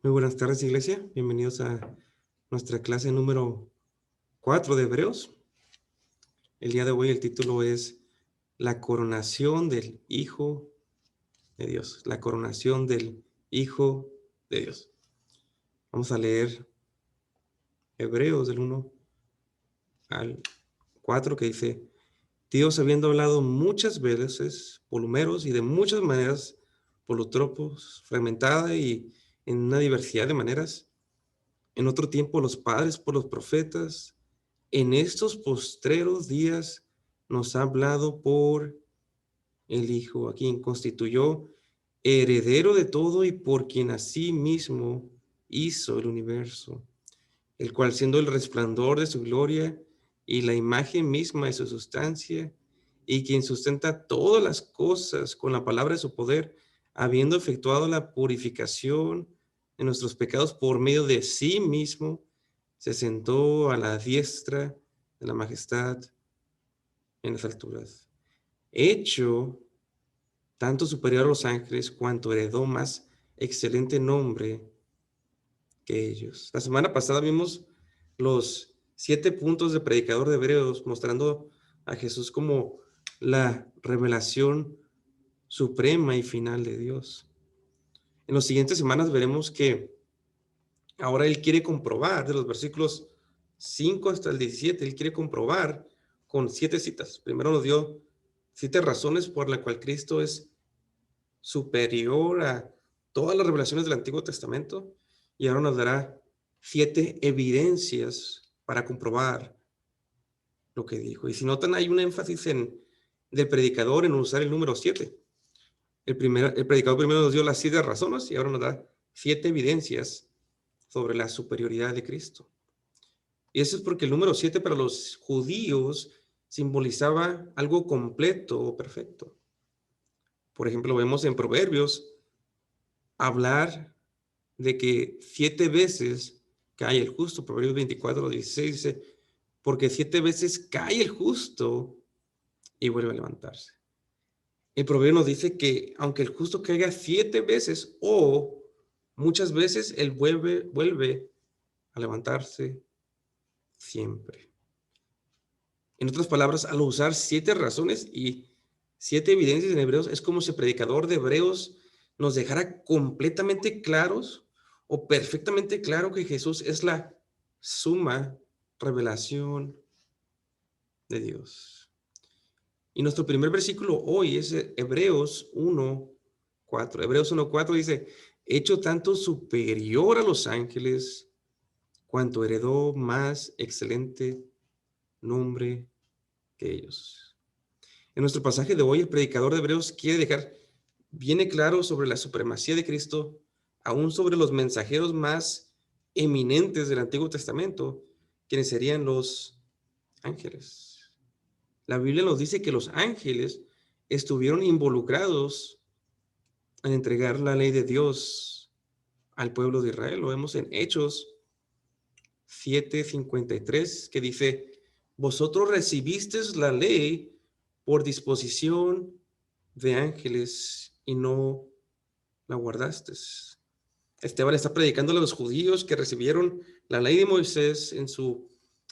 Muy buenas tardes, iglesia. Bienvenidos a nuestra clase número 4 de Hebreos. El día de hoy el título es La coronación del Hijo de Dios. La coronación del Hijo de Dios. Vamos a leer Hebreos del 1 al 4 que dice: Dios, habiendo hablado muchas veces por Lumeros y de muchas maneras por Lutropos, fragmentada y en una diversidad de maneras, en otro tiempo los padres por los profetas, en estos postreros días nos ha hablado por el Hijo, a quien constituyó heredero de todo y por quien así mismo hizo el universo, el cual siendo el resplandor de su gloria y la imagen misma de su sustancia, y quien sustenta todas las cosas con la palabra de su poder, habiendo efectuado la purificación de nuestros pecados por medio de sí mismo, se sentó a la diestra de la majestad en las alturas, hecho tanto superior a los ángeles cuanto heredó más excelente nombre que ellos. La semana pasada vimos los 7 puntos de predicador de Hebreos mostrando a Jesús como la revelación suprema y final de Dios. En las siguientes semanas veremos que ahora él quiere comprobar, de los versículos 5 hasta el 17, él quiere comprobar con 7 citas. Primero nos dio 7 razones por las cuales Cristo es superior a todas las revelaciones del Antiguo Testamento, y ahora nos dará 7 evidencias para comprobar lo que dijo. Y si notan, hay un énfasis del predicador en usar el número 7. El predicador primero nos dio las 7 razones y ahora nos da 7 evidencias sobre la superioridad de Cristo. Y eso es porque el número 7 para los judíos simbolizaba algo completo o perfecto. Por ejemplo, vemos en Proverbios hablar de que 7 veces cae el justo. Proverbios 24:16 dice: porque 7 veces cae el justo y vuelve a levantarse. El proverbio nos dice que aunque el justo caiga 7 veces o muchas veces, él vuelve a levantarse siempre. En otras palabras, al usar 7 razones y 7 evidencias en Hebreos, es como si el predicador de Hebreos nos dejara completamente claros o perfectamente claro que Jesús es la suma revelación de Dios. Y nuestro primer versículo hoy es Hebreos 1:4. Hebreos 1:4 dice: hecho tanto superior a los ángeles, cuanto heredó más excelente nombre que ellos. En nuestro pasaje de hoy, el predicador de Hebreos quiere dejar bien claro sobre la supremacía de Cristo, aún sobre los mensajeros más eminentes del Antiguo Testamento, quienes serían los ángeles. La Biblia nos dice que los ángeles estuvieron involucrados en entregar la ley de Dios al pueblo de Israel. Lo vemos en Hechos 7:53, que dice: vosotros recibisteis la ley por disposición de ángeles y no la guardasteis. Esteban está predicando a los judíos que recibieron la ley de Moisés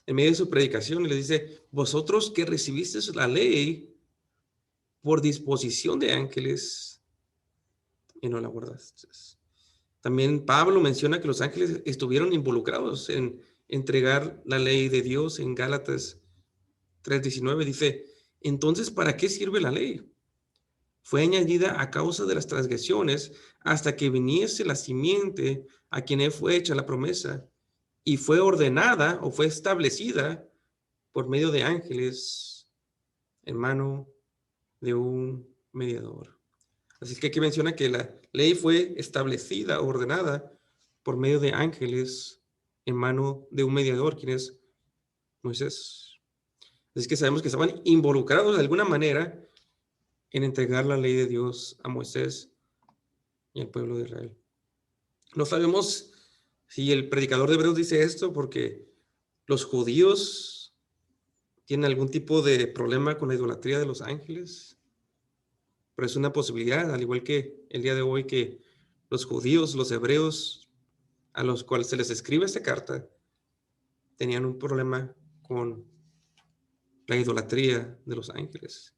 en medio de su predicación, y les dice: vosotros que recibisteis la ley por disposición de ángeles y no la guardasteis. También Pablo menciona que los ángeles estuvieron involucrados en entregar la ley de Dios en Gálatas 3:19. Dice: entonces, ¿para qué sirve la ley? Fue añadida a causa de las transgresiones hasta que viniese la simiente a quien fue hecha la promesa, y fue ordenada o fue establecida por medio de ángeles en mano de un mediador. Así que aquí menciona que la ley fue establecida, ordenada por medio de ángeles en mano de un mediador, quien es Moisés. Así que sabemos que estaban involucrados de alguna manera en entregar la ley de Dios a Moisés y al pueblo de Israel. No sabemos si el predicador de Hebreos dice esto porque los judíos tienen algún tipo de problema con la idolatría de los ángeles, pero es una posibilidad, al igual que el día de hoy, que los judíos, los hebreos, a los cuales se les escribe esta carta tenían un problema con la idolatría de los ángeles.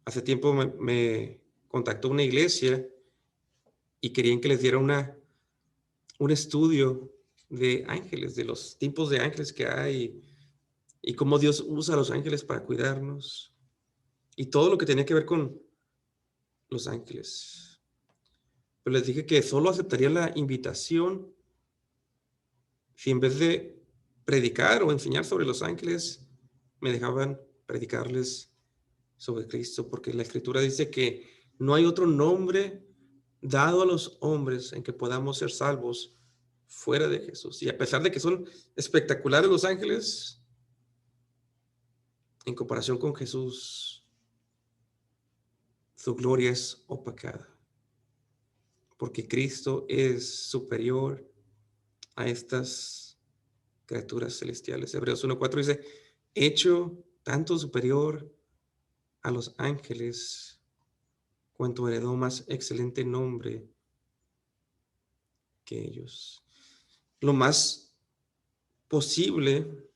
Hace tiempo me contactó una iglesia y querían que les diera un estudio de ángeles, de los tipos de ángeles que hay y cómo Dios usa a los ángeles para cuidarnos y todo lo que tenía que ver con los ángeles. Pero les dije que solo aceptaría la invitación si en vez de predicar o enseñar sobre los ángeles, me dejaban predicarles sobre Cristo, porque la Escritura dice que no hay otro nombre dado a los hombres en que podamos ser salvos fuera de Jesús. Y a pesar de que son espectaculares los ángeles, en comparación con Jesús, su gloria es opacada, porque Cristo es superior a estas criaturas celestiales. Hebreos 1:4 dice, hecho tanto superior a los ángeles, cuanto heredó más excelente nombre que ellos. Lo más posible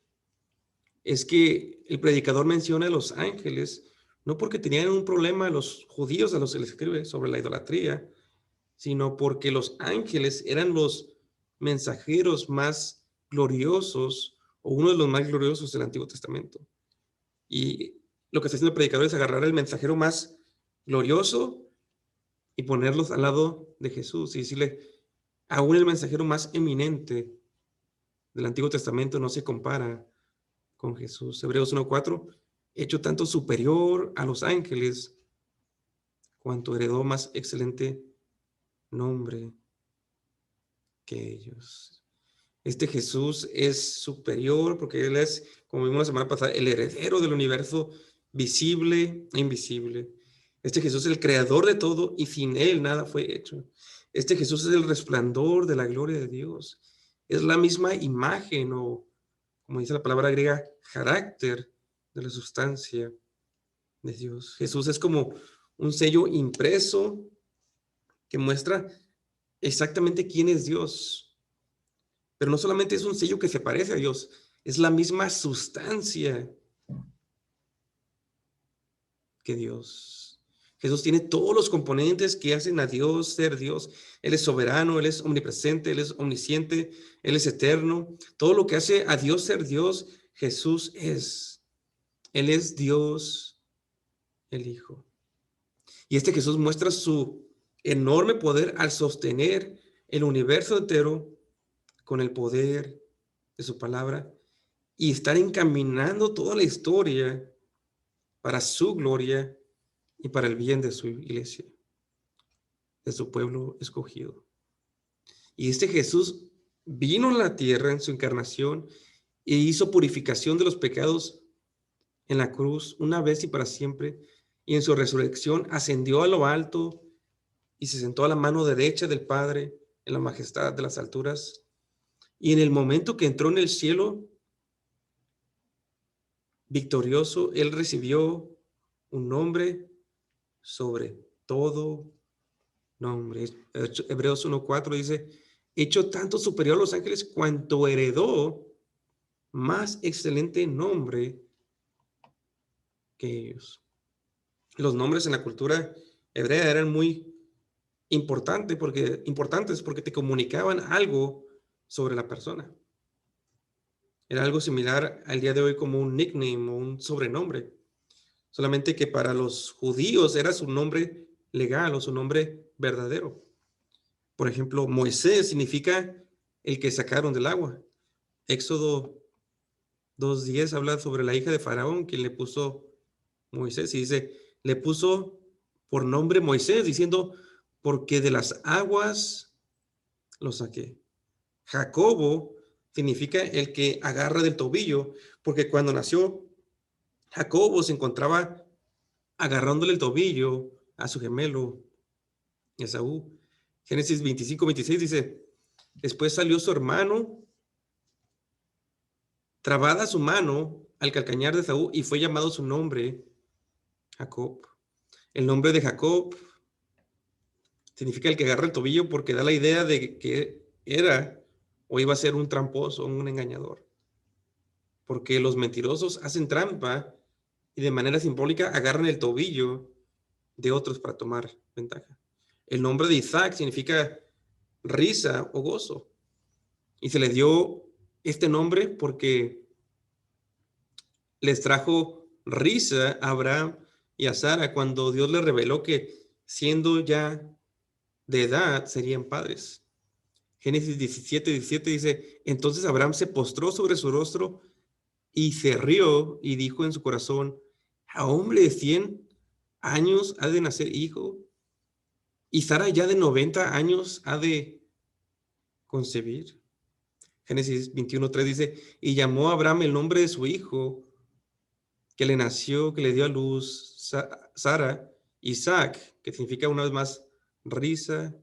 es que el predicador menciona a los ángeles, no porque tenían un problema los judíos a los que les escribe sobre la idolatría, sino porque los ángeles eran los mensajeros más gloriosos o uno de los más gloriosos del Antiguo Testamento. Y lo que está haciendo el predicador es agarrar el mensajero más glorioso y ponerlos al lado de Jesús y decirle, aún el mensajero más eminente del Antiguo Testamento no se compara con Jesús. Hebreos 1:4, hecho tanto superior a los ángeles, cuanto heredó más excelente nombre que ellos. Este Jesús es superior porque Él es, como vimos la semana pasada, el heredero del universo visible e invisible. Este Jesús es el creador de todo y sin Él nada fue hecho. Este Jesús es el resplandor de la gloria de Dios. Es la misma imagen o, como dice la palabra griega, carácter de la sustancia de Dios. Jesús es como un sello impreso que muestra exactamente quién es Dios. Pero no solamente es un sello que se parece a Dios, es la misma sustancia que Dios. Jesús tiene todos los componentes que hacen a Dios ser Dios. Él es soberano, Él es omnipresente, Él es omnisciente, Él es eterno. Todo lo que hace a Dios ser Dios, Jesús es. Él es Dios, el Hijo. Y este Jesús muestra su enorme poder al sostener el universo entero con el poder de su palabra y estar encaminando toda la historia para su gloria y para el bien de su iglesia, de su pueblo escogido. Y este Jesús vino a la tierra en su encarnación e hizo purificación de los pecados en la cruz una vez y para siempre, y en su resurrección ascendió a lo alto y se sentó a la mano derecha del Padre en la majestad de las alturas. Y en el momento que entró en el cielo, victorioso, Él recibió un nombre sobre todo nombre. Hebreos 1:4 dice, hecho tanto superior a los ángeles cuanto heredó más excelente nombre que ellos. Los nombres en la cultura hebrea eran muy importantes porque te comunicaban algo sobre la persona. Era algo similar al día de hoy como un nickname o un sobrenombre. Solamente que para los judíos era su nombre legal o su nombre verdadero. Por ejemplo, Moisés significa el que sacaron del agua. Éxodo 2:10 habla sobre la hija de Faraón, quien le puso Moisés, y dice, le puso por nombre Moisés, diciendo, porque de las aguas lo saqué. Jacobo significa el que agarra del tobillo, porque cuando nació Jacobo se encontraba agarrándole el tobillo a su gemelo Esaú. Génesis 25:26 dice, después salió su hermano, trabada su mano al calcañar de Esaú, y fue llamado su nombre Jacob. El nombre de Jacob Significa el que agarra el tobillo porque da la idea de que era o iba a ser un tramposo, un engañador. Porque los mentirosos hacen trampa y de manera simbólica agarran el tobillo de otros para tomar ventaja. El nombre de Isaac significa risa o gozo. Y se le dio este nombre porque les trajo risa a Abraham y a Sara cuando Dios les reveló que siendo ya de edad serían padres. Génesis 17 dice, entonces Abraham se postró sobre su rostro y se rió y dijo en su corazón, a hombre de 100 años ha de nacer hijo, y Sara ya de 90 años ha de concebir. Génesis 21:3 dice, y llamó a Abraham el nombre de su hijo, que le nació, que le dio a luz Sara, Isaac, que significa una vez más risa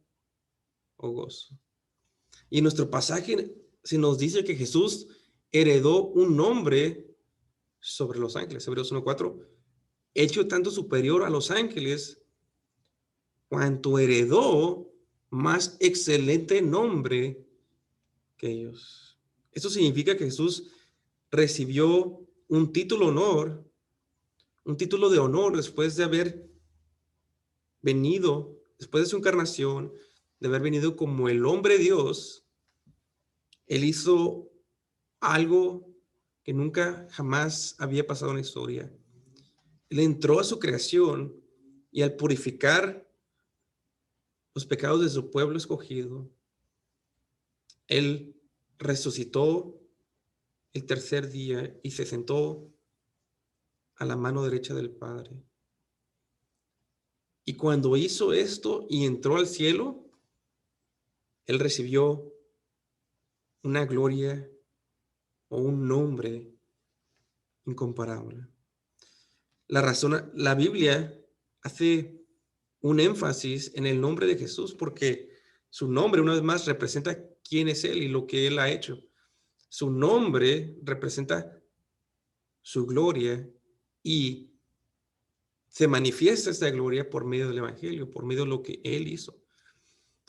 o gozo. Y en nuestro pasaje se nos dice que Jesús heredó un nombre sobre los ángeles, Hebreos 1:4, hecho tanto superior a los ángeles, cuanto heredó más excelente nombre que ellos. Esto significa que Jesús recibió un título de honor después de haber venido, después de su encarnación, de haber venido como el hombre Dios. Él hizo algo que nunca jamás había pasado en la historia. Él entró a su creación y al purificar los pecados de su pueblo escogido, Él resucitó el tercer día y se sentó a la mano derecha del Padre. Y cuando hizo esto y entró al cielo, Él recibió una gloria o un nombre incomparable. La Biblia hace un énfasis en el nombre de Jesús porque su nombre, una vez más, representa quién es Él y lo que Él ha hecho. Su nombre representa su gloria y se manifiesta esta gloria por medio del Evangelio, por medio de lo que Él hizo.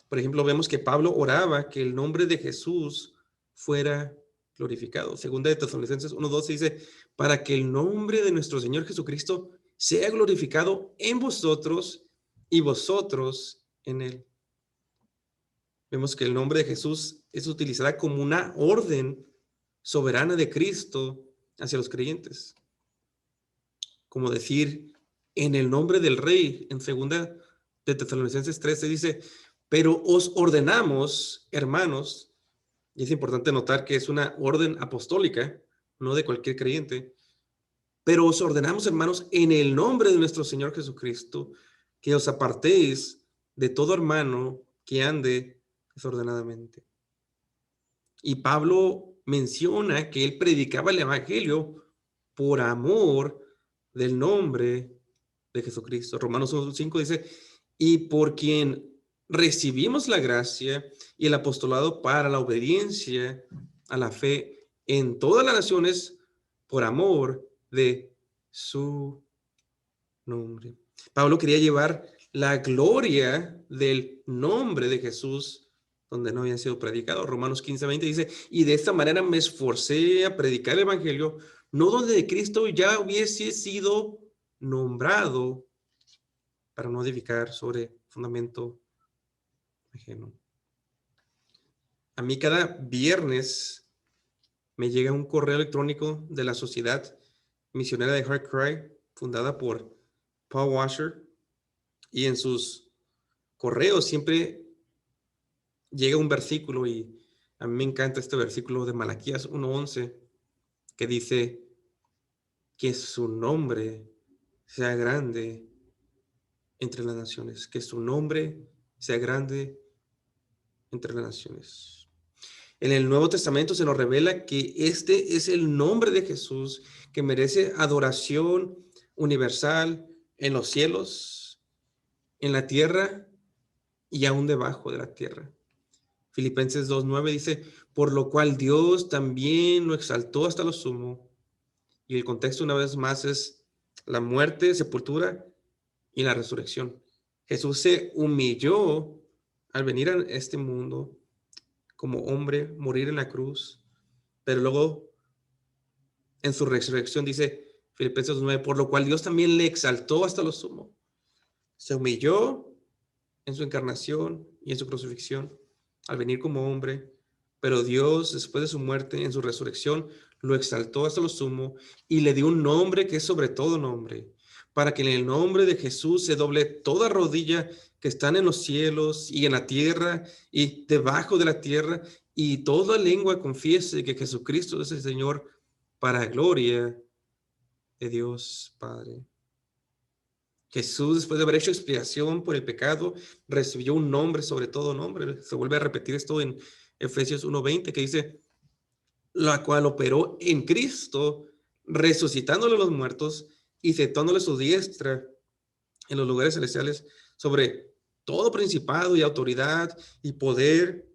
Por ejemplo, vemos que Pablo oraba que el nombre de Jesús fuera glorificado. Segunda de Tesalonicenses 1:12 dice, para que el nombre de nuestro Señor Jesucristo sea glorificado en vosotros y vosotros en Él. Vemos que el nombre de Jesús es utilizada como una orden soberana de Cristo hacia los creyentes. Como decir, en el nombre del Rey, en segunda de Tesalonicenses 13 dice, pero os ordenamos, hermanos, y es importante notar que es una orden apostólica, no de cualquier creyente, pero os ordenamos, hermanos, en el nombre de nuestro Señor Jesucristo, que os apartéis de todo hermano que ande desordenadamente. Y Pablo menciona que él predicaba el evangelio por amor del nombre de Jesucristo. Romanos 1:5 dice, y por quien recibimos la gracia y el apostolado para la obediencia a la fe en todas las naciones por amor de su nombre. Pablo quería llevar la gloria del nombre de Jesús donde no habían sido predicados. Romanos 15:20 dice, y de esta manera me esforcé a predicar el evangelio, no donde de Cristo ya hubiese sido nombrado, para no edificar sobre fundamento ajeno. A mí cada viernes me llega un correo electrónico de la Sociedad Misionera de Heart Cry, fundada por Paul Washer, y en sus correos siempre llega un versículo y a mí me encanta este versículo de Malaquías 1:11 que dice que su nombre sea grande entre las naciones, que su nombre sea grande entre las naciones. En el Nuevo Testamento se nos revela que este es el nombre de Jesús que merece adoración universal en los cielos, en la tierra y aún debajo de la tierra. Filipenses 2:9 dice, por lo cual Dios también lo exaltó hasta lo sumo. Y el contexto una vez más es la muerte, sepultura y la resurrección. Jesús se humilló al venir a este mundo como hombre, morir en la cruz, pero luego en su resurrección dice Filipenses 9, por lo cual Dios también le exaltó hasta lo sumo. Se humilló en su encarnación y en su crucifixión al venir como hombre, pero Dios, después de su muerte, en su resurrección, lo exaltó hasta lo sumo y le dio un nombre que es sobre todo nombre, para que en el nombre de Jesús se doble toda rodilla que están en los cielos y en la tierra y debajo de la tierra, y toda lengua confiese que Jesucristo es el Señor, para gloria de Dios Padre. Jesús, después de haber hecho expiación por el pecado, recibió un nombre sobre todo nombre. Se vuelve a repetir esto en Efesios 1:20, que dice, la cual operó en Cristo, resucitándole a los muertos y sentándole su diestra en los lugares celestiales sobre todo principado y autoridad y poder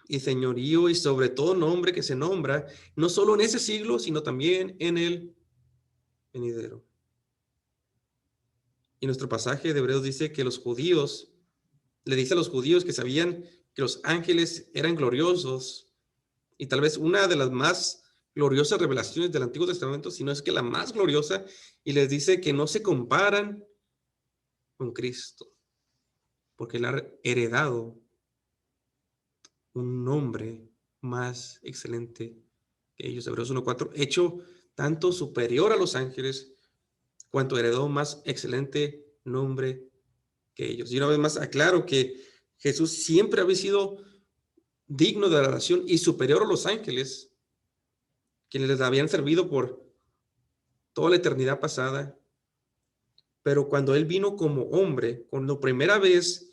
y señorío y sobre todo nombre que se nombra, no solo en ese siglo, sino también en el venidero. Y nuestro pasaje de Hebreos dice que los judíos, le dice a los judíos que sabían que los ángeles eran gloriosos, y tal vez una de las más gloriosas revelaciones del Antiguo Testamento, si no es que la más gloriosa, y les dice que no se comparan con Cristo, porque él ha heredado un nombre más excelente que ellos. Hebreos 1:4, hecho tanto superior a los ángeles, cuanto heredó más excelente nombre que ellos. Y una vez más aclaro que Jesús siempre había sido digno de adoración y superior a los ángeles, quienes les habían servido por toda la eternidad pasada. Pero cuando Él vino como hombre, cuando primera vez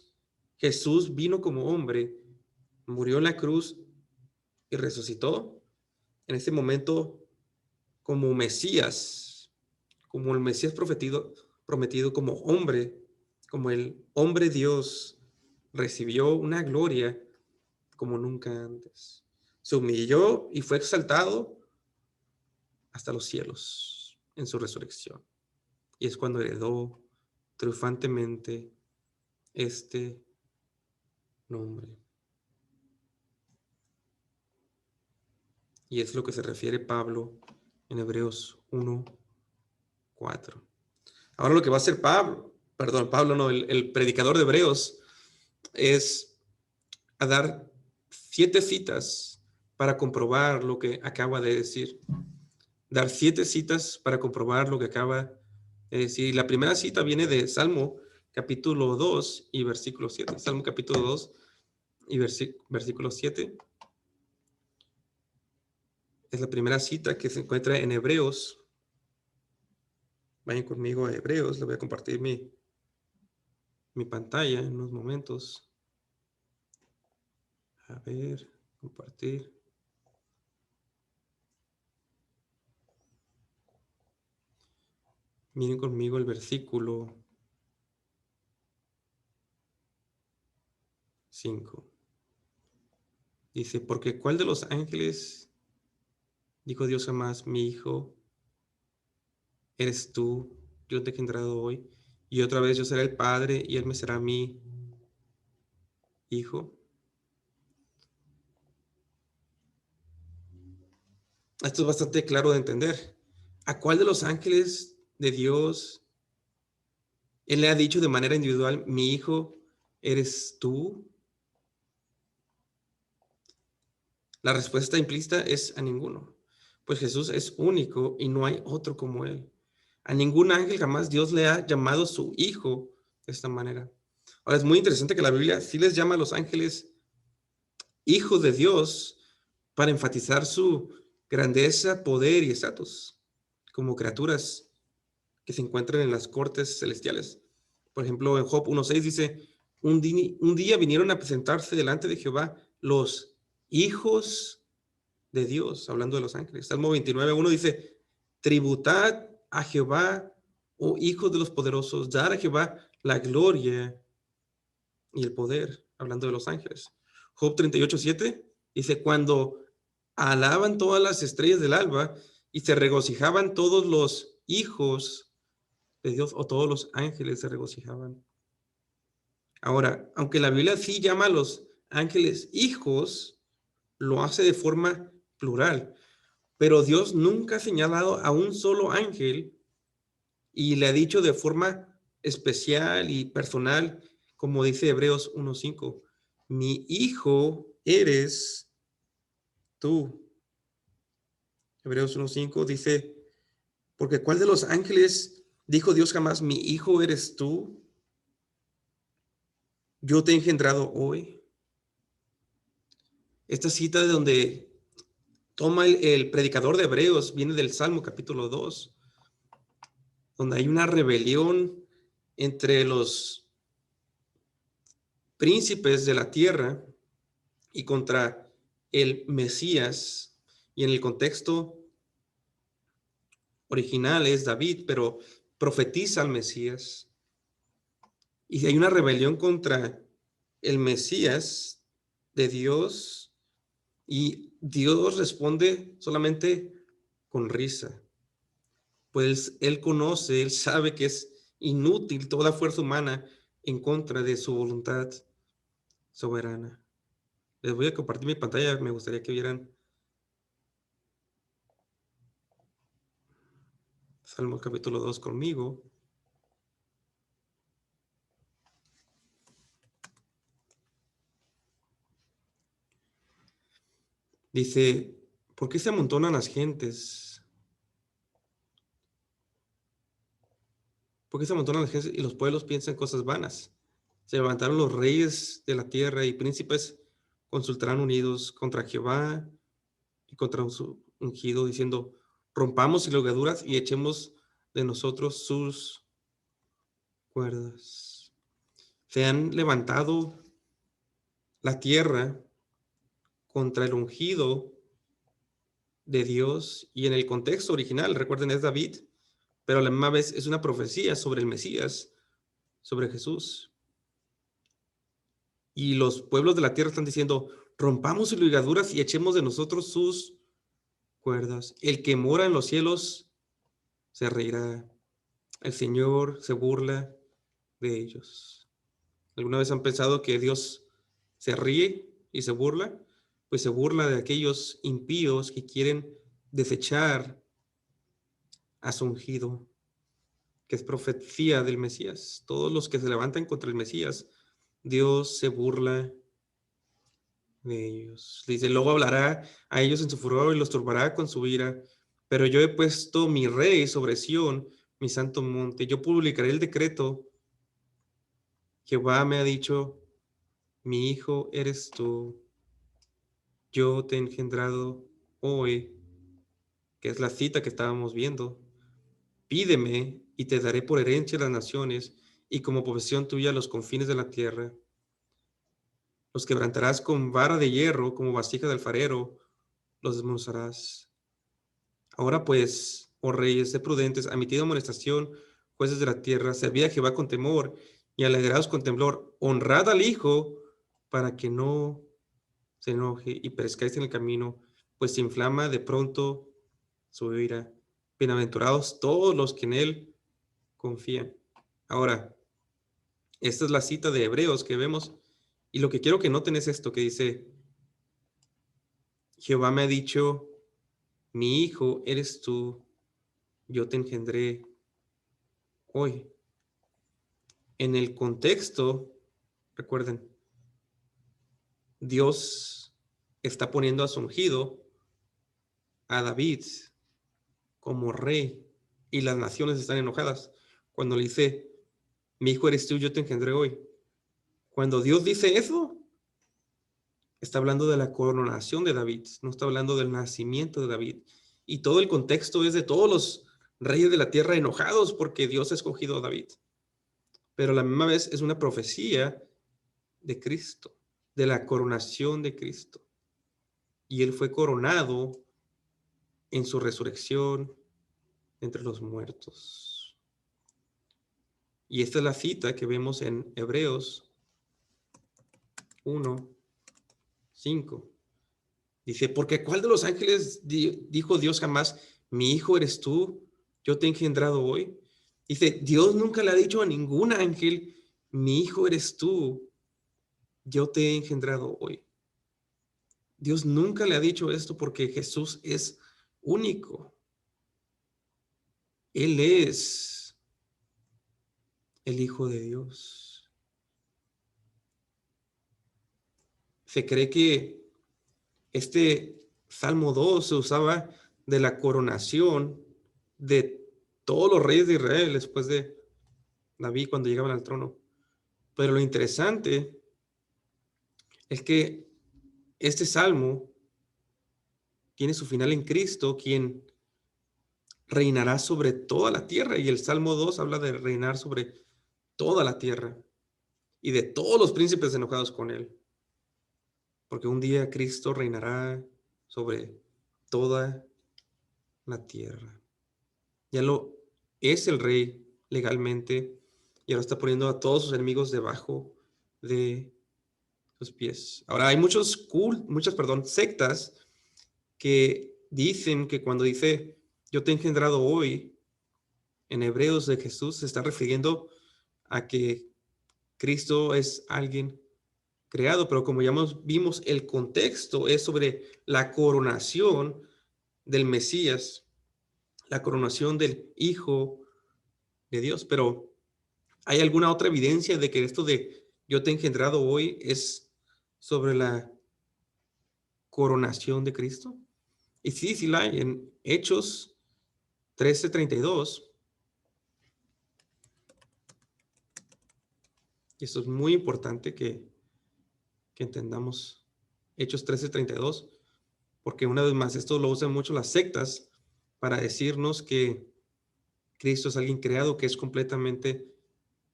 Jesús vino como hombre, murió en la cruz y resucitó, en ese momento como Mesías, como el Mesías prometido como hombre, como el hombre Dios, recibió una gloria como nunca antes. Se humilló y fue exaltado hasta los cielos en su resurrección. Y es cuando heredó triunfantemente este nombre. Y es lo que se refiere Pablo en Hebreos 1:4. Ahora lo que va a hacer Pablo no, el predicador de Hebreos, es a dar 7 citas para comprobar lo que acaba de decir. Dar 7 citas para comprobar lo que acaba de decir. La primera cita viene de Salmo capítulo 2 y versículo 7. Salmo capítulo 2 y versículo 7. Es la primera cita que se encuentra en Hebreos. Vayan conmigo a Hebreos. Les voy a compartir mi pantalla en unos momentos. A ver, compartir. Miren conmigo el versículo 5. Dice, porque ¿cuál de los ángeles dijo Dios jamás, mi hijo eres tú, yo te he engendrado hoy, y otra vez yo seré el padre y él me será mi hijo? Esto es bastante claro de entender. ¿A cuál de los ángeles de Dios él le ha dicho de manera individual, mi hijo eres tú? La respuesta implícita es a ninguno, pues Jesús es único y no hay otro como él. A ningún ángel jamás Dios le ha llamado su hijo de esta manera. Ahora es muy interesante que la Biblia sí les llama a los ángeles hijos de Dios para enfatizar su grandeza, poder y estatus como criaturas que se encuentran en las cortes celestiales. Por ejemplo, en Job 1:6 dice, un día vinieron a presentarse delante de Jehová los hijos de Dios, hablando de los ángeles. Salmo 29:1 dice, tributad a Jehová, oh hijos de los poderosos, dar a Jehová la gloria y el poder, hablando de los ángeles. Job 38:7 dice, cuando alaban todas las estrellas del alba y se regocijaban todos los hijos de Dios, o todos los ángeles se regocijaban. Ahora, aunque la Biblia sí llama a los ángeles hijos, lo hace de forma plural. Pero Dios nunca ha señalado a un solo ángel y le ha dicho de forma especial y personal, como dice Hebreos 1:5, mi hijo eres tú. Hebreos 1:5 dice, porque ¿cuál de los ángeles dijo Dios jamás, mi hijo eres tú? Yo te he engendrado hoy. Esta cita de donde toma el predicador de Hebreos viene del Salmo capítulo 2, donde hay una rebelión entre los príncipes de la tierra y contra el Mesías. Y en el contexto original es David, pero profetiza al Mesías. Y hay una rebelión contra el Mesías de Dios y Dios responde solamente con risa. Pues él conoce, él sabe que es inútil toda fuerza humana en contra de su voluntad soberana. Les voy a compartir mi pantalla, me gustaría que vieran Salmo capítulo 2 conmigo. Dice, ¿por qué se amontonan las gentes? ¿Por qué se amontonan las gentes y los pueblos piensan cosas vanas? Se levantaron los reyes de la tierra y príncipes consultarán unidos contra Jehová y contra su ungido, diciendo, rompamos sus ligaduras y echemos de nosotros sus cuerdas. Se han levantado la tierra contra el ungido de Dios y en el contexto original, recuerden, es David, pero a la misma vez es una profecía sobre el Mesías, sobre Jesús. Y los pueblos de la tierra están diciendo, rompamos sus ligaduras y echemos de nosotros sus cuerdas. El que mora en los cielos se reirá. El Señor se burla de ellos. ¿Alguna vez han pensado que Dios se ríe y se burla? Pues se burla de aquellos impíos que quieren desechar a su ungido, que es profecía del Mesías. Todos los que se levantan contra el Mesías, Dios se burla de ellos. Dice, luego hablará a ellos en su furor y los turbará con su ira. Pero yo he puesto mi rey sobre Sión, mi santo monte. Yo publicaré el decreto. Jehová me ha dicho, mi hijo eres tú. Yo te he engendrado hoy, que es la cita que estábamos viendo. Pídeme y te daré por herencia las naciones y como posesión tuya los confines de la tierra. Los quebrantarás con vara de hierro, como vasija de alfarero, los desmenuzarás. Ahora pues, oh reyes, sed prudentes, admitid amonestación, jueces de la tierra, servid a Jehová con temor y alegraos con temblor. Honrad al Hijo para que no se enoje y perezcáis en el camino, pues se inflama de pronto su ira. Bienaventurados todos los que en él confían. Ahora, esta es la cita de Hebreos que vemos, y lo que quiero que noten es esto que dice, Jehová me ha dicho, mi hijo eres tú, yo te engendré hoy. En el contexto, recuerden, Dios está poniendo a su ungido, a David, como rey, y las naciones están enojadas. Cuando le dice, mi hijo eres tú, yo te engendré hoy. Cuando Dios dice eso, está hablando de la coronación de David, no está hablando del nacimiento de David. Y todo el contexto es de todos los reyes de la tierra enojados porque Dios ha escogido a David. Pero a la misma vez es una profecía de Cristo, de la coronación de Cristo. Y él fue coronado en su resurrección entre los muertos. Y esta es la cita que vemos en Hebreos 1:5. Dice, porque ¿cuál de los ángeles dijo Dios jamás, mi hijo eres tú, yo te he engendrado hoy? Dice, Dios nunca le ha dicho a ningún ángel, mi hijo eres tú, yo te he engendrado hoy. Dios nunca le ha dicho esto porque Jesús es único. Él es el Hijo de Dios. Se cree que este Salmo 2 se usaba de la coronación de todos los reyes de Israel después de David cuando llegaban al trono. Pero lo interesante es que este salmo tiene su final en Cristo, quien reinará sobre toda la tierra. Y el Salmo 2 habla de reinar sobre toda la tierra y de todos los príncipes enojados con él. Porque un día Cristo reinará sobre toda la tierra. Ya lo es el rey legalmente y ahora está poniendo a todos sus enemigos debajo de sus pies. Ahora hay muchas sectas que dicen que cuando dice yo te he engendrado hoy, en Hebreos de Jesús se está refiriendo a que Cristo es alguien creado, pero como ya vimos, el contexto es sobre la coronación del Mesías, la coronación del Hijo de Dios. Pero ¿hay alguna otra evidencia de que esto de yo te he engendrado hoy es sobre la coronación de Cristo? Y sí la hay. En Hechos 13:32, y esto es muy importante que entendamos Hechos 13:32, porque una vez más esto lo usan mucho las sectas para decirnos que Cristo es alguien creado, que es completamente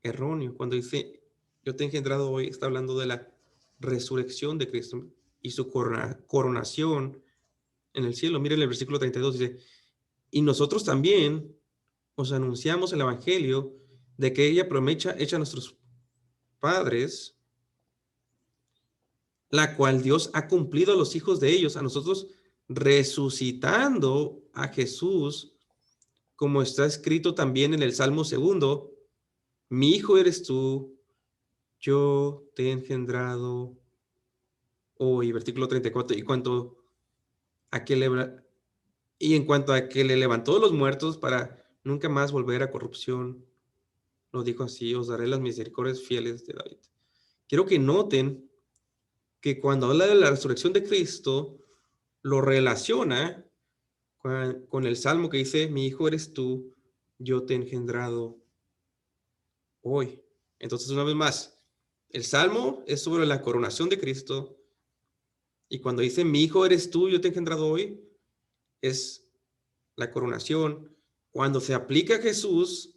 erróneo. Cuando dice yo te he engendrado hoy, está hablando de la resurrección de Cristo y su coronación en el cielo. Miren el versículo 32, dice, y nosotros también os anunciamos el evangelio de que ella promesa hecha a nuestros padres, la cual Dios ha cumplido a los hijos de ellos, a nosotros resucitando a Jesús, como está escrito también en el Salmo 2, mi hijo eres tú, yo te he engendrado hoy. Versículo 34, y en cuanto a que le levantó de los muertos para nunca más volver a corrupción, lo dijo así, os daré las misericordias fieles de David. Quiero que noten que cuando habla de la resurrección de Cristo, lo relaciona con el Salmo que dice, mi hijo eres tú, yo te he engendrado hoy. Entonces, una vez más, el Salmo es sobre la coronación de Cristo, y cuando dice, mi hijo eres tú, yo te he engendrado hoy, es la coronación. Cuando se aplica a Jesús,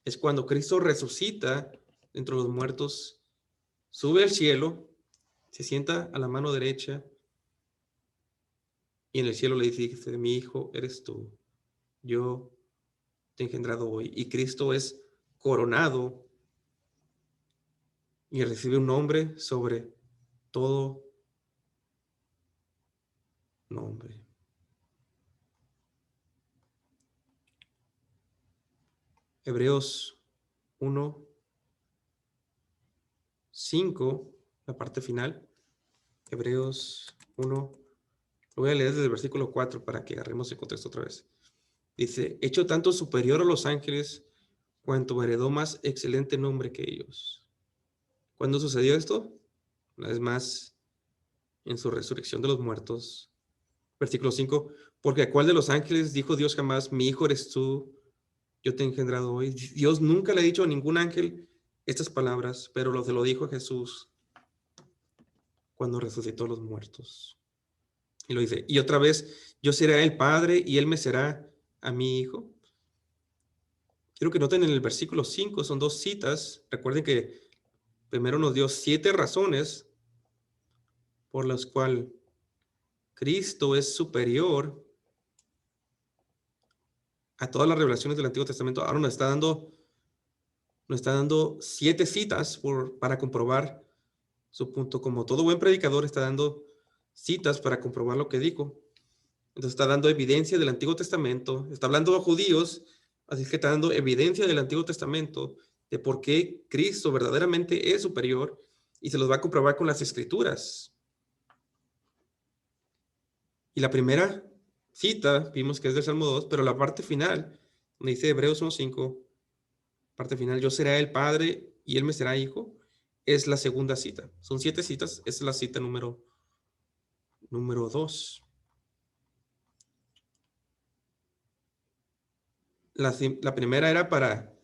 es cuando Cristo resucita entre los muertos, sube al cielo, se sienta a la mano derecha, y en el cielo le dice, mi hijo eres tú, yo te he engendrado hoy. Y Cristo es coronado y recibe un nombre sobre todo nombre. Hebreos 1:5, la parte final. Hebreos 1, lo voy a leer desde el versículo 4 para que agarremos el contexto otra vez. Dice, hecho tanto superior a los ángeles, cuanto heredó más excelente nombre que ellos. ¿Cuándo sucedió esto? Una vez más, en su resurrección de los muertos. Versículo 5, porque a cuál de los ángeles dijo Dios jamás, mi hijo eres tú, yo te he engendrado hoy. Dios nunca le ha dicho a ningún ángel estas palabras, pero lo dijo a Jesús cuando resucitó a los muertos. Y lo dice, y otra vez, yo seré el padre y él me será a mi hijo. Quiero que noten en el versículo 5, son dos citas. Recuerden que primero nos dio 7 razones por las cuales Cristo es superior a todas las revelaciones del Antiguo Testamento. Ahora nos está dando 7 citas para comprobar su punto. Como todo buen predicador está dando citas para comprobar lo que dijo. Entonces está dando evidencia del Antiguo Testamento, está hablando a judíos, así que está dando evidencia del Antiguo Testamento de por qué Cristo verdaderamente es superior, y se los va a comprobar con las Escrituras. Y la primera cita, vimos que es del Salmo 2, pero la parte final, donde dice Hebreos 1:5, parte final, yo seré el padre y él me será hijo, es la segunda cita. Son 7 citas, esa es la cita número 2. La primera era para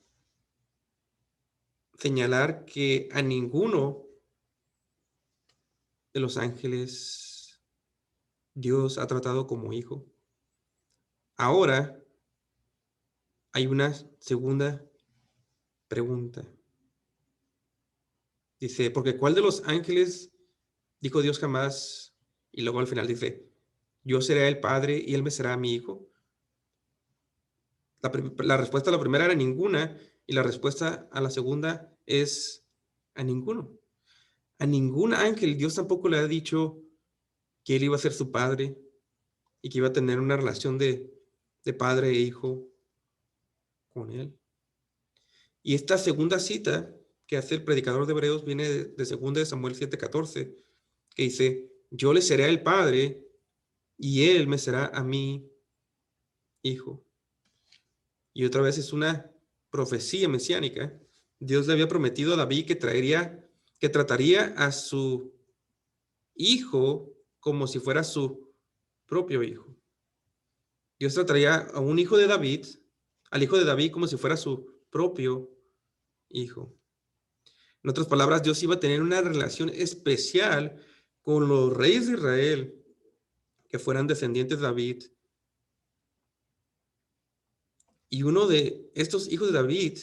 señalar que a ninguno de los ángeles Dios ha tratado como hijo. Ahora hay una segunda pregunta. Dice, porque ¿cuál de los ángeles dijo Dios jamás? Y luego al final dice, yo seré el padre y él me será mi hijo. La respuesta a la primera era ninguna, y la respuesta a la segunda es a ninguno. A ningún ángel Dios tampoco le ha dicho que él iba a ser su padre y que iba a tener una relación de padre e hijo con él. Y esta segunda cita que hace el predicador de Hebreos viene de 2 de Samuel 7:14, que dice, yo le seré el padre y él me será a mí hijo. Y otra vez es una profecía mesiánica. Dios le había prometido a David que trataría a su hijo como si fuera su propio hijo. Dios trataría a un hijo de David, al hijo de David, como si fuera su propio hijo. En otras palabras, Dios iba a tener una relación especial con los reyes de Israel que fueran descendientes de David. Y uno de estos hijos de David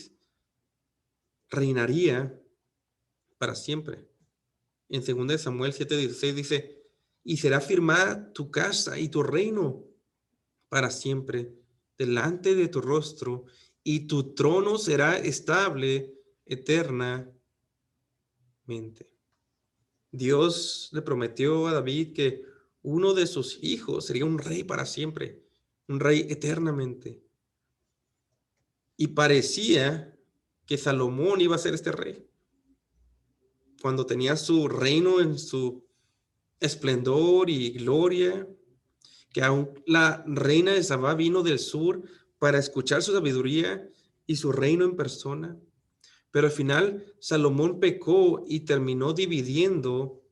reinaría para siempre. En 2 Samuel 7:16 dice, y será firmada tu casa y tu reino para siempre delante de tu rostro, y tu trono será estable eternamente. Dios le prometió a David que uno de sus hijos sería un rey para siempre, un rey eternamente. Y parecía que Salomón iba a ser este rey. Cuando tenía su reino en su esplendor y gloria, que aún la reina de Sabá vino del sur para escuchar su sabiduría y su reino en persona. Pero al final Salomón pecó y terminó dividiendo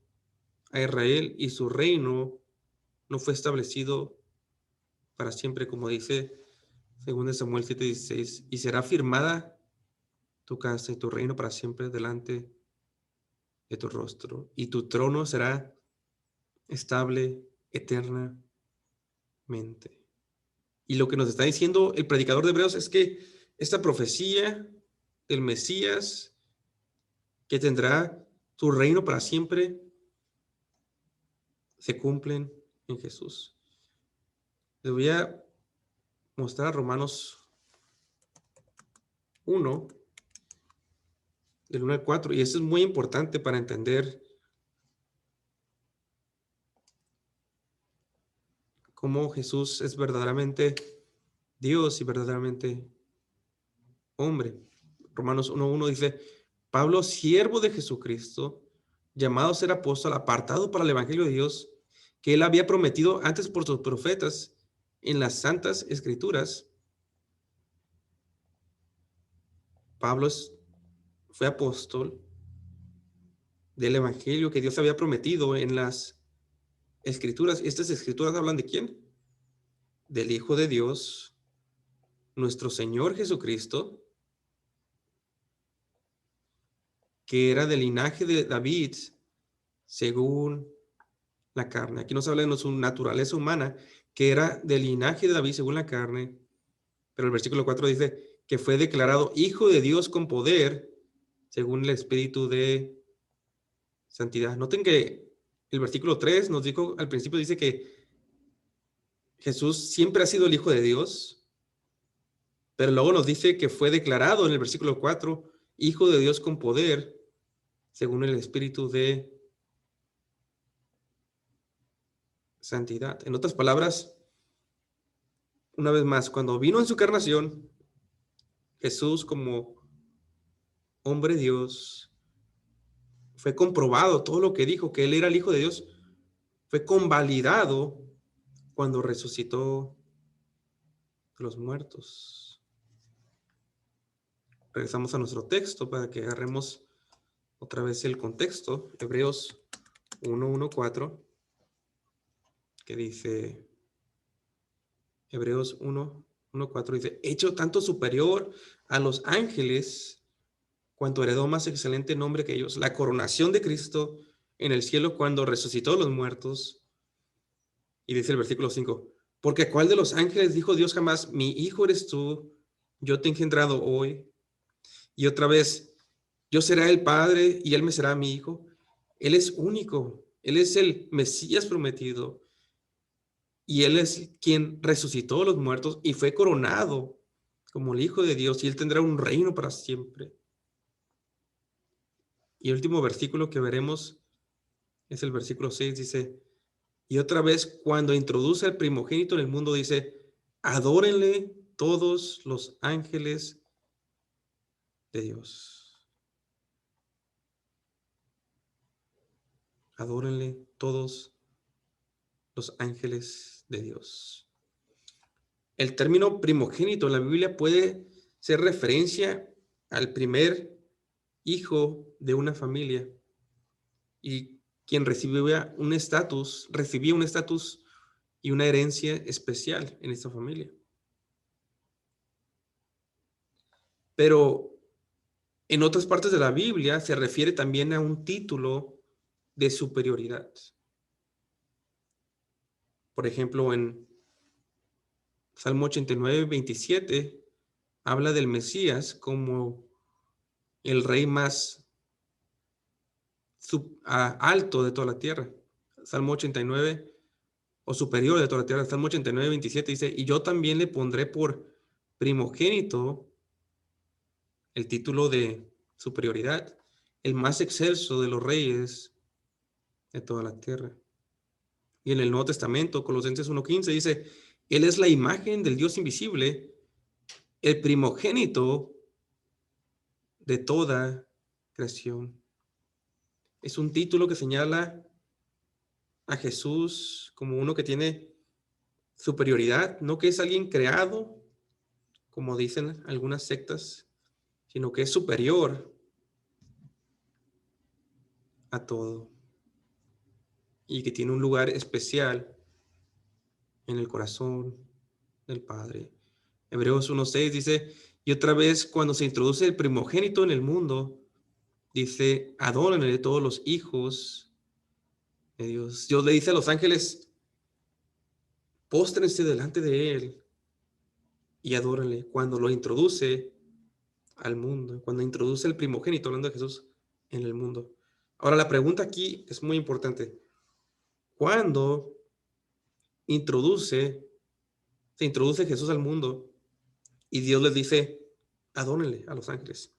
a Israel, y su reino no fue establecido para siempre, como dice 2 Samuel 7:16, y será firmada tu casa y tu reino para siempre delante de tu rostro, y tu trono será estable eternamente. Y lo que nos está diciendo el predicador de Hebreos es que esta profecía del Mesías, que tendrá su reino para siempre, se cumplen en Jesús. Les voy a mostrar Romanos 1, del 1 al 4, y esto es muy importante para entender cómo Jesús es verdaderamente Dios y verdaderamente hombre. Romanos 1:1 dice, Pablo, siervo de Jesucristo, llamado a ser apóstol, apartado para el evangelio de Dios, que él había prometido antes por sus profetas en las santas escrituras. Pablo fue apóstol del evangelio que Dios había prometido en las escrituras. Estas escrituras hablan ¿de quién? Del Hijo de Dios, nuestro Señor Jesucristo, que era del linaje de David según la carne. Aquí nos habla de su naturaleza humana, que era del linaje de David según la carne, pero el versículo 4 dice que fue declarado Hijo de Dios con poder según el Espíritu de santidad. Noten que el versículo 3 nos dijo, al principio dice que Jesús siempre ha sido el Hijo de Dios, pero luego nos dice que fue declarado en el versículo 4, Hijo de Dios con poder según el Espíritu de santidad. En otras palabras, una vez más, cuando vino en su encarnación, Jesús como hombre Dios, fue comprobado todo lo que dijo, que él era el Hijo de Dios, fue convalidado cuando resucitó de los muertos. Regresamos a nuestro texto para que agarremos otra vez el contexto. Hebreos 1:1-4, que dice, Hebreos 1:1-4 dice, hecho tanto superior a los ángeles, cuanto heredó más excelente nombre que ellos, la coronación de Cristo en el cielo cuando resucitó de los muertos. Y dice el versículo 5, porque ¿a cuál de los ángeles dijo Dios jamás, mi hijo eres tú, yo te he engendrado hoy? Y otra vez, yo seré el Padre y él me será mi hijo. Él es único, él es el Mesías prometido. Y él es quien resucitó a los muertos y fue coronado como el Hijo de Dios, y él tendrá un reino para siempre. Y el último versículo que veremos es el versículo 6, dice, y otra vez cuando introduce al primogénito en el mundo, dice, adórenle todos los ángeles de Dios. Adórenle todos los ángeles de Dios. El término primogénito en la Biblia puede ser referencia al primer hijo de una familia y quien recibía un estatus y una herencia especial en esta familia. Pero en otras partes de la Biblia se refiere también a un título de superioridad. Por ejemplo, en Salmo 89:27 habla del Mesías como el rey más alto de toda la tierra. Salmo 89, o superior de toda la tierra. Salmo 89:27 dice, y yo también le pondré por primogénito el título de superioridad, el más excelso de los reyes de toda la tierra. Y en el Nuevo Testamento, Colosenses 1:15 dice, él es la imagen del Dios invisible, el primogénito de toda creación. Es un título que señala a Jesús como uno que tiene superioridad, no que es alguien creado, como dicen algunas sectas, sino que es superior a todo y que tiene un lugar especial en el corazón del Padre. Hebreos 1:6 dice, y otra vez cuando se introduce el primogénito en el mundo, dice, adórenle todos los hijos de Dios. Dios le dice a los ángeles, póstrense delante de él y adórenle cuando lo introduce al mundo, cuando introduce el primogénito, hablando de Jesús, en el mundo. Ahora, la pregunta aquí es muy importante. ¿Cuándo se introduce Jesús al mundo y Dios les dice, adórenle a los ángeles?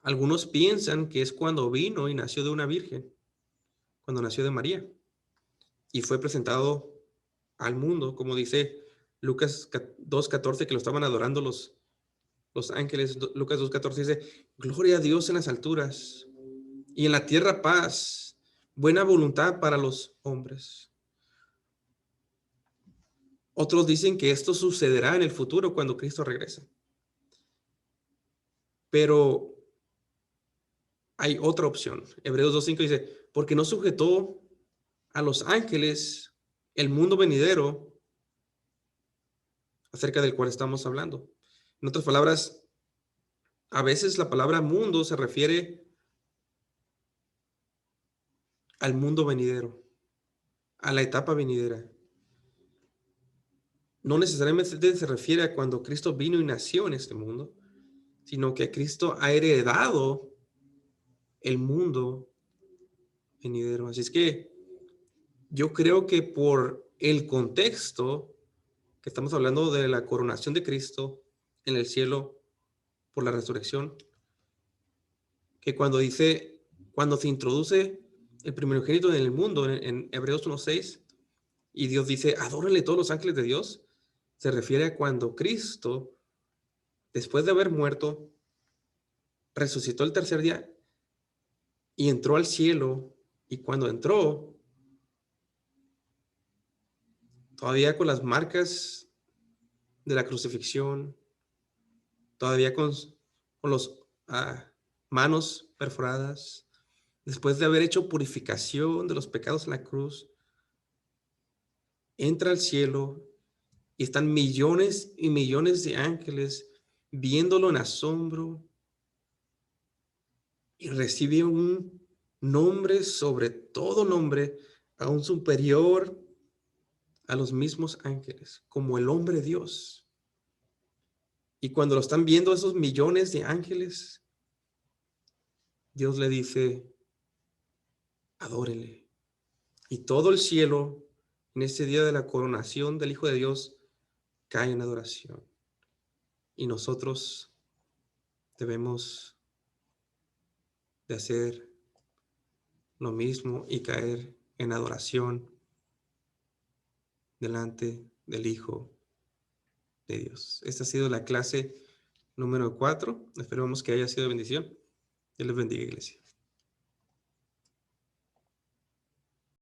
Algunos piensan que es cuando vino y nació de una virgen, cuando nació de María, y fue presentado al mundo, como dice Lucas 2:14, que lo estaban adorando los ángeles. Lucas 2:14 dice, gloria a Dios en las alturas y en la tierra paz, buena voluntad para los hombres. Otros dicen que esto sucederá en el futuro cuando Cristo regrese. Pero hay otra opción. Hebreos 2:5 dice, porque no sujetó a los ángeles el mundo venidero acerca del cual estamos hablando. En otras palabras, a veces la palabra mundo se refiere al mundo venidero, a la etapa venidera. No necesariamente se refiere a cuando Cristo vino y nació en este mundo, sino que Cristo ha heredado el mundo venidero. Así es que yo creo que por el contexto que estamos hablando de la coronación de Cristo en el cielo por la resurrección, que cuando se introduce el primogénito en el mundo, en Hebreos 1:6, y Dios dice, adórenle todos los ángeles de Dios, se refiere a cuando Cristo, después de haber muerto, resucitó el tercer día y entró al cielo. Y cuando entró, todavía con las marcas de la crucifixión, todavía con los manos perforadas, después de haber hecho purificación de los pecados en la cruz, entra al cielo y están millones y millones de ángeles viéndolo en asombro y recibe un nombre sobre todo nombre, aún superior a los mismos ángeles, como el hombre Dios. Y cuando lo están viendo esos millones de ángeles, Dios le dice, adórenle. Y todo el cielo, en ese día de la coronación del Hijo de Dios, cae en adoración. Y nosotros debemos de hacer lo mismo y caer en adoración delante del Hijo de Dios. Esta ha sido la clase número 4. Esperamos que haya sido de bendición. Dios les bendiga, iglesia.